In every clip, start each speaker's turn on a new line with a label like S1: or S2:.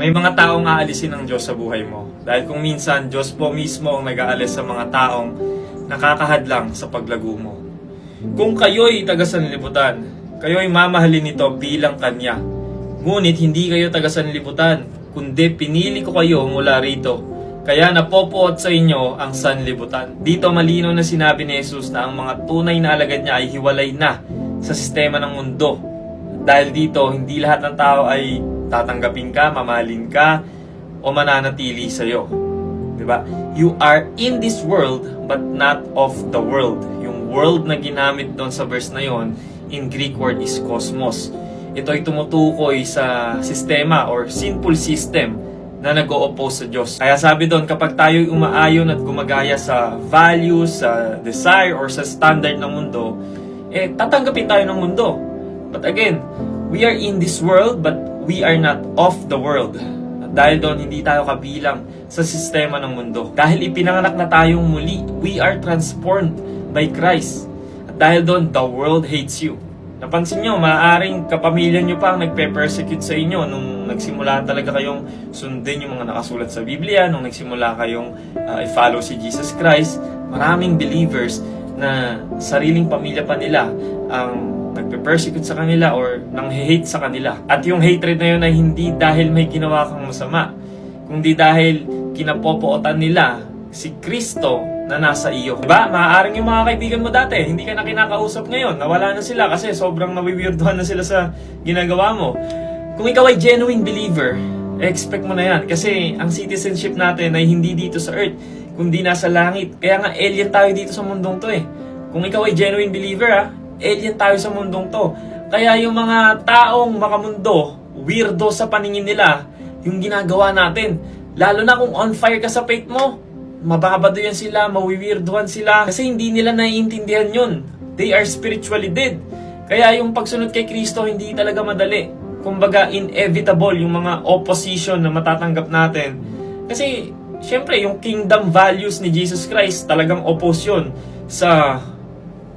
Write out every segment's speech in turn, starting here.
S1: May mga taong aalisin ng Diyos sa buhay mo. Dahil kung minsan, Diyos po mismo ang nag-aalis sa mga taong nakakahadlang sa paglago mo. Kung kayo'y taga-sanlibutan, kayo'y mamahalin nito bilang Kanya. Ngunit hindi kayo taga-sanlibutan, kundi pinili ko kayo mula rito. Kaya napopuot sa inyo ang sanlibutan. Dito malinaw na sinabi ni Jesus na ang mga tunay na alagad niya ay hiwalay na sa sistema ng mundo. Dahil dito, hindi lahat ng tao ay tatanggapin ka, mamahalin ka, o mananatili sa'yo. Diba? You are in this world, but not of the world. Yung world na ginamit doon sa verse na yon, in Greek word is cosmos. Ito ay tumutukoy sa sistema or sinful system na nag-o-oppose sa Diyos. Kaya sabi doon, kapag tayo'y umaayon at gumagaya sa values, sa desire, or sa standard ng mundo, tatanggapin tayo ng mundo. But again, we are in this world, but we are not of the world. At dahil doon, hindi tayo kabilang sa sistema ng mundo. Dahil ipinanganak na tayong muli, we are transformed by Christ. At dahil doon, the world hates you. Napansin nyo, maaaring kapamilya nyo pa ang nagpe-persecute sa inyo nung nagsimula talaga kayong sundin yung mga nakasulat sa Biblia, nung nagsimula kayong i-follow si Jesus Christ. Maraming believers na sariling pamilya pa nila ang nagpe-persecute sa kanila or nang-hate sa kanila. At yung hatred na yun ay hindi dahil may ginawa kang masama, kundi dahil kinapopootan nila si Kristo na nasa iyo. Diba? Maaaring yung mga kaibigan mo dati, hindi ka na kinakausap ngayon, nawala na sila kasi sobrang nawiwirduhan na sila sa ginagawa mo. Kung ikaw ay genuine believer, expect mo na yan. Kasi ang citizenship natin ay hindi dito sa earth, kundi nasa langit. Kaya nga alien tayo dito sa mundong to eh. Kung ikaw ay genuine believer alien tayo sa mundong to. Kaya yung mga taong makamundo, weirdo sa paningin nila, yung ginagawa natin. Lalo na kung on fire ka sa faith mo, mababado yan sila, mawiwirduhan sila. Kasi hindi nila naiintindihan yun. They are spiritually dead. Kaya yung pagsunod kay Kristo, hindi talaga madali. Kumbaga, inevitable yung mga opposition na matatanggap natin. Kasi, syempre, yung kingdom values ni Jesus Christ, talagang opposyon sa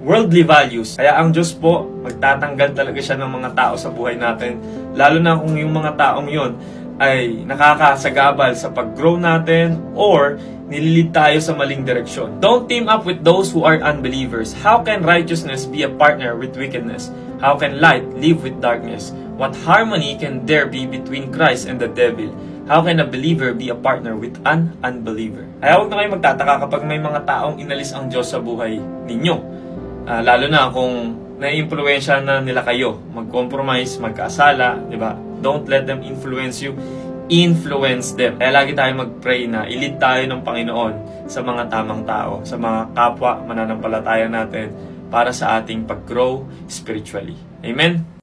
S1: worldly values. Kaya ang Diyos po, magtatanggal talaga siya ng mga tao sa buhay natin. Lalo na kung yung mga taong yon ay nakakasagabal sa pag-grow natin or nililid tayo sa maling direksyon. Don't team up with those who are unbelievers. How can righteousness be a partner with wickedness? How can light live with darkness? What harmony can there be between Christ and the devil? How can a believer be a partner with an unbeliever? Kaya huwag na kayo magtataka kapag may mga taong inalis ang Diyos sa buhay ninyo. Lalo na kung naiimpluwensya na nila kayo, mag-compromise, magkasala, di ba? Don't let them influence you. Influence them. Kaya lagi tayo mag-pray na i-lead tayo ng Panginoon sa mga tamang tao, sa mga kapwa mananampalataya natin para sa ating pag-grow spiritually. Amen?